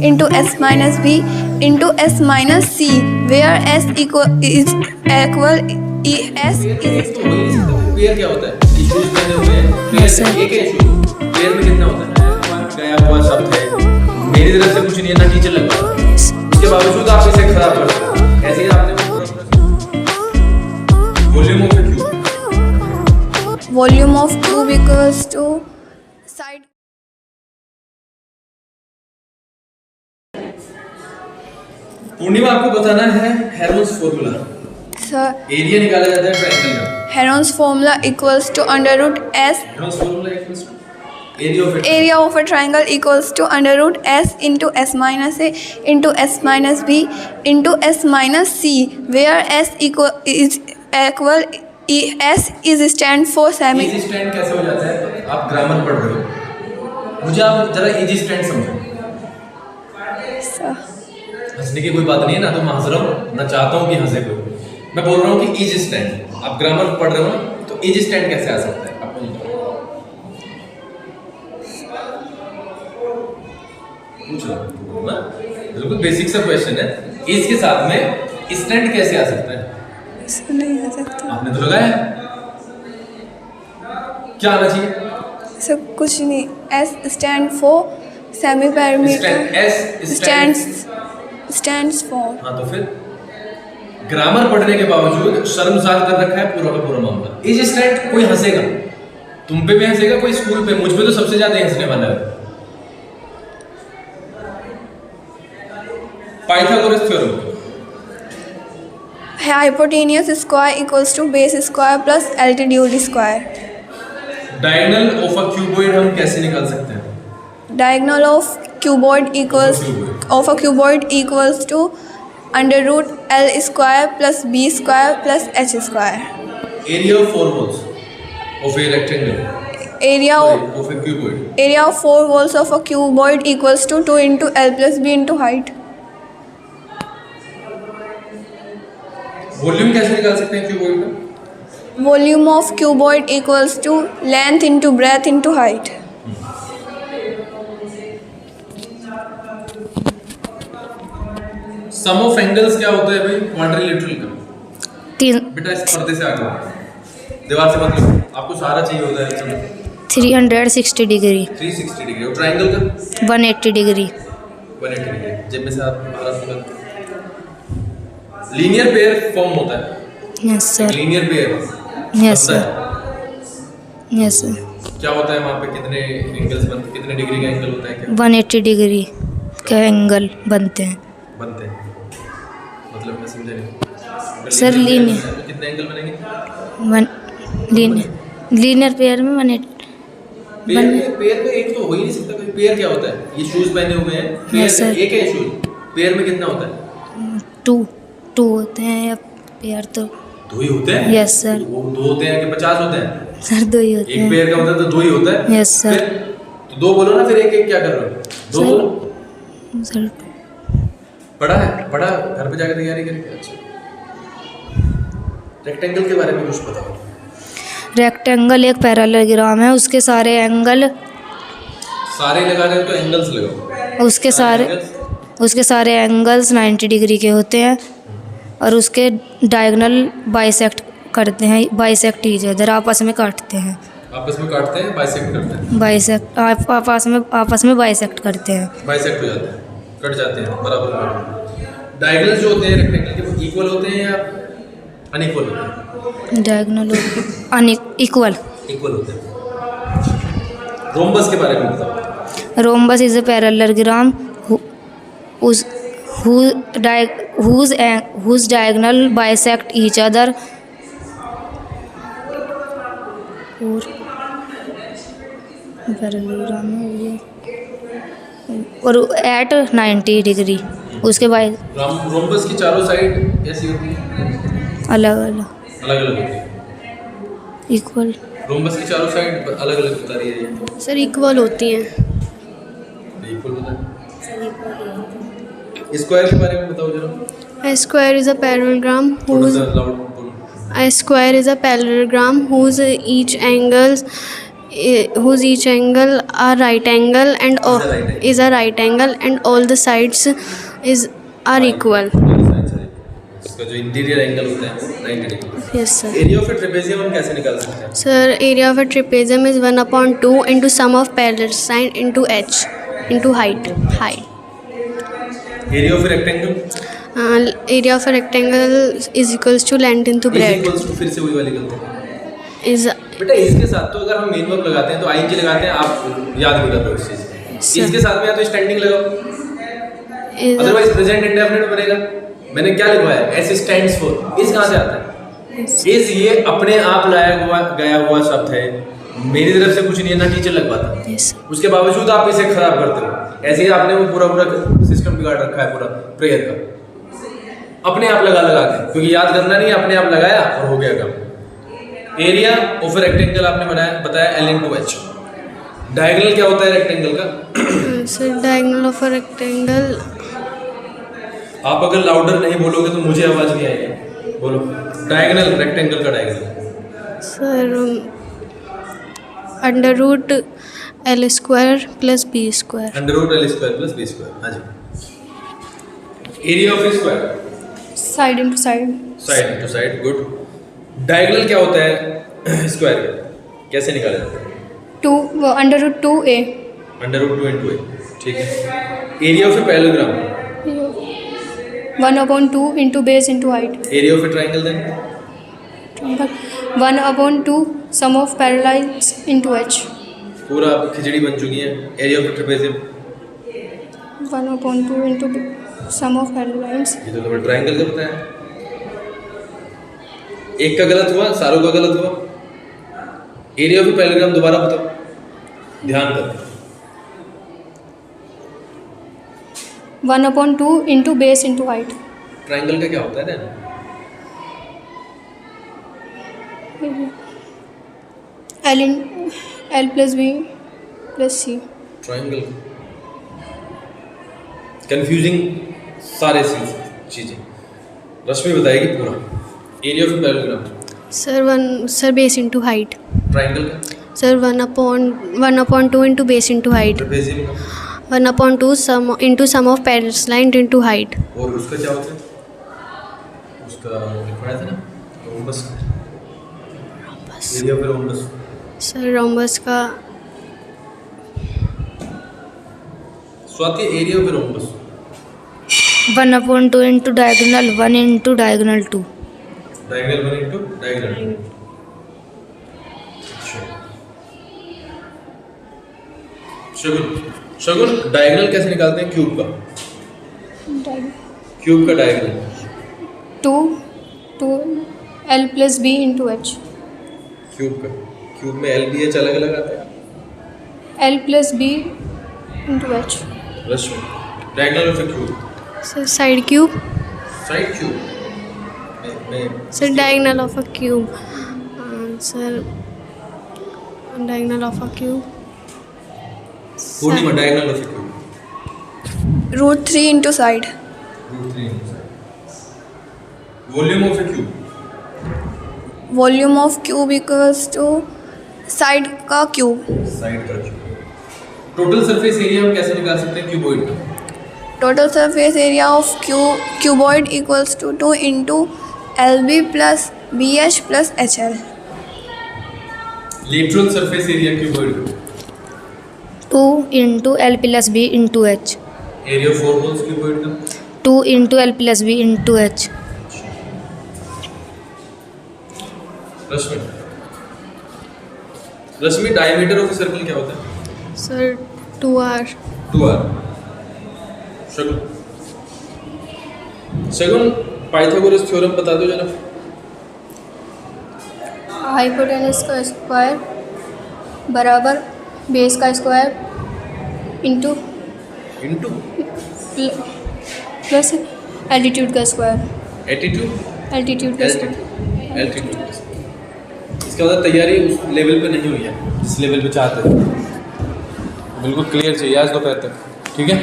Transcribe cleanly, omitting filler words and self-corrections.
into s minus b into s minus c, where s equal is equal s is pair क्या होता है? Issues बने हुए हैं, पेयर एक है इशू, पेयर में कितना होता है? गया हुआ शब्द है, मेरी तरफ से कुछ नहीं है ना, टीचर लग रहा है, उसके बावजूद आप इसे खराब कर सकते हो। ऐसे ही आपने volume of cube, volume of cube equals to side. पूर्णिमा आपको बताना है हेरोन्स फॉर्मूला। Sir, एरिया निकाला जाता है ट्रायंगल का। Heron's formula equals to under root s. Heron's formula equals to area of Area of a triangle equals to under root s into s minus a into s minus b into s minus c, where s equal s is stand for semi. Easy stand कैसे हो जाता है? आप grammar पढ़ रहे हो, मुझे आप जरा इजी स्टैंड समझो। Sir, हंसने की कोई बात नहीं है ना, तो मैं हंस रहा हूँ ना, चाहता हूँ कि हंसे कोई। मैं बोल रहा हूँ कि इजी स्टैंड, आप ग्रामर पढ़ रहे हो ना, तो इजी स्टैंड कैसे आ सकता है? आप मुझे पूछ लो ना, बिल्कुल बेसिक सा क्वेश्चन है। इज के साथ में स्टैंड कैसे आ सकता है? ऐसा नहीं आ सकता। आपने तो लगाया, क्या आना चाहिए? ऐसा कुछ नहीं। s stand for semi perimeter. Stands for. हाँ, तो फिर ग्रामर पढ़ने के बावजूद शर्मसार कर रखा है पूरा का पूरा मामला। इज स्टैंड, कोई हंसेगा, तुम पे भी हंसेगा, कोई स्कूल पे, मुझ पे तो सबसे ज्यादा हंसने वाला है। Pythagoras theorem, Hypotenuse square equals to base square plus altitude square. Diagonal of a cuboid हम कैसे निकाल सकते हैं? Diagonal of a cuboid equals to under root l square plus b square plus h square. Area of four walls of a rectangle, Area of A cuboid, area of 4 walls of a cuboid equals to 2 into l plus b into height. Volume कैसे निकाल सकते हैं cuboid का? Volume of cuboid equals to length into breadth into height. Sum of angles क्या होता है भाई? Quadrilateral का। तीन बेटा इस पर्दे से आगे दीवार से मत लो, आपको सारा चाहिए होता है। चलो 360 डिग्री, 360 डिग्री, और ट्रायंगल का 180 डिग्री। 180 डिग्री। जेब में से आप बाहर निकाल। लीनियर पेयर फॉर्म होता है। Yes sir, linear pair yes sir, yes sir. क्या होता है वहाँ पे? कितने एंगल्स बनते, कितने डिग्री का एंगल होता है? क्या 180 डिग्री के एंगल बनते हैं बनते हैं? मतलब मैं समझा नहीं सर। लीनियर, तो कितने एंगल बनेंगे? लीनियर पेयर में 180। पेयर में एक तो हो ही नहीं सकता कोई। पेयर क्या होता है? ये शूज पहने हुए हैं, पेयर Yes, sir. एक है शूज, पेयर में कितना होता है? 2 होते हैं या पेयर तो? 2 ही होते हैं। Yes sir. वो 2 होते हैं कि 50 होते हैं? सर 2 ही होते एक हैं। पेयर का मतलब तो 2 ही होता है। Yes sir. फिर तो 2 बोलो ना, फिर एक एक क्या कर रहे हो? 2 सर। बोलो। सर पढ़ा है? पढ़ा, घर पे जाकर तैयारी करके। अच्छा, रेक्टेंगल के बारे में कुछ बताओ। रेक्टेंगल एक पैरेललोग्राम है, उसके सारे एंगल, सारे लगा रहे हो तो एंगल्स लगाओ। उसके सारे एंगल्स 90 डिग्री के होते हैं, और उसके डायगोनल बाइसेक्ट करते हैं, बाइसेक्ट ईच अदर, आपस में काटते हैं। आपस में काटते हैं, बाइसेक्ट करते हैं। बाइसेक्ट आपस में बाइसेक्ट करते हैं, बाइसेक्ट हो जाते हैं, कट जाते हैं, बराबर। डायगोनल जो होते हैं रेक्टेंगल के, वो इक्वल होते हैं या अनइक्वल होते हैं? डायगोनल इक्वल होते हैं। रोम्बस के बारे में बताओ। Rhombus is a parallelogram whose diagonal bisect each other और पैरेललोग्राम है ये, और एट 90 डिग्री उसके बाद रोम्बस की चारों साइड ऐसी होती है, अलग अलग होती है। इक्वल। रोम्बस की चारों साइड अलग अलग बता रही है। सर इक्वल होती हैं। इक्वल बता। स्क्वायर के बारे में बताओ जरा। A square is a parallelogram whose each angles whose each angle are right angle and Is a right angle. is a right angle and all the sides are equal. इसका जो interior angle होता है वो 90 degree. Yes sir. Area of A trapezium हम कैसे निकाल सकते हैं? Sir, area of a trapezium is 1/2 into sum of parallel side into h into height. Area of a rectangle Area of a rectangle is equals to length into is breadth. Equals to, फिर से वही वाली गलती Is बेटा। इसके साथ तो अगर हम मेन वर्ब लगाते हैं तो आईएनजी लगाते हैं, आप याद नहीं कर रहे हो इस चीज को। Sir. इसके साथ में या तो स्टैंडिंग लगाओ, is अदरवाइज प्रेजेंट इंडेफिनिट बनेगा। मैंने क्या लिखवाया है? S stands for. इस कहाँ से आता है? इस ये अपने आप गया हुआ शब्द है, मेरी तरफ से कुछ नहीं है, ना टीचर लगवाता। yes. उसके बावजूद आप इसे खराब करते हो। ऐसे ही आपने वो पूरा सिस्टम बिगाड़ रखा है पूरा प्रेयर का, अपने आप लगा के, क्योंकि याद करना नहीं, अपने आप लगाया और हो गया काम। एरिया ऑफ रेक्टेंगल आपने बताया L into H। डायगोनल क्या होता है रेक्टेंगल का? So diagonal of a rectangle. आप अगर लाउडर नहीं बोलोगे तो मुझे आवाज नहीं आएगी। बोलो डायगोनल, रेक्टेंगल का diagonal. Sir, under root L square plus B square. Under root L square plus B square. हाँ जी। Area of square Side into side. Side to side, good. Diagonal क्या होता है स्क्वायर का? कैसे निकाला जाता है? 2 under root 2a. Under root 2 into a, ठीक है। Area of a parallelogram 1/2 into base into height. Area of a triangle then 1/2 sum of parallels into h. पूरा खिचड़ी बन चुकी है। Area of A trapezium 1/2 into sum of parallels. ये तो तुम्हें triangle का बताया। एक का गलत हुआ, सारों का गलत हुआ। एरिया ऑफ ए पैरेललोग्राम दोबारा बताओ, ध्यान कर। 1/2 into base into height. Triangle का क्या होता है ना? L plus B plus C. Triangle confusing सारे चीजें रश्मि बताएगी पूरा। Area of parallelogram Sir, base into height. Triangle का, Sir, 1/2 into base into height. Trapezium का, 1/2 sum of parallel line into height. और उसका क्या होता है? उसका लिखवाया था ना rhombus. Area of rhombus Sir, rhombus का Swati, area of rhombus 1/2 into diagonal 1 into diagonal 2. Diagonal 1 into diagonal 2। Shagun diagonal कैसे निकालते हैं क्यूब का? क्यूब का diagonal 2 L plus B into H. Cube में L B H अलग अलग आता है। L plus B into H. Rashmi diagonal of a cube Sir, side cube. Side cube में Sir, diagonal of a cube. Sir, diagonal of a cube. पूर्णिमा diagonal of a cube Root 3 into side. Root 3 volume of a cube Volume of cube equals to side का cube. Side का cube. Total surface area हम कैसे निकाल सकते हैं cuboid का? Total surface area of cuboid equals to 2 into LB plus BH plus HL. Lateral surface area cuboid का 2 into L plus B into H. Area of four holes cuboid का 2 into L plus B into H. Rashmi diameter of circle क्या होता है? Sir, 2R. 2r। शगुन Pythagoras theorem बता दो जरा। Hypotenuse का square बराबर बेस का square into into plus altitude का स्क्वायर। एटीट्यूड एल्टीट्यूड का स्क्वायर। एल्टीट्यूड इसका मतलब तैयारी उस लेवल पे नहीं हुई है जिस लेवल पे चाहते थे। बिल्कुल क्लियर चाहिए आज दोपहर तक, ठीक है।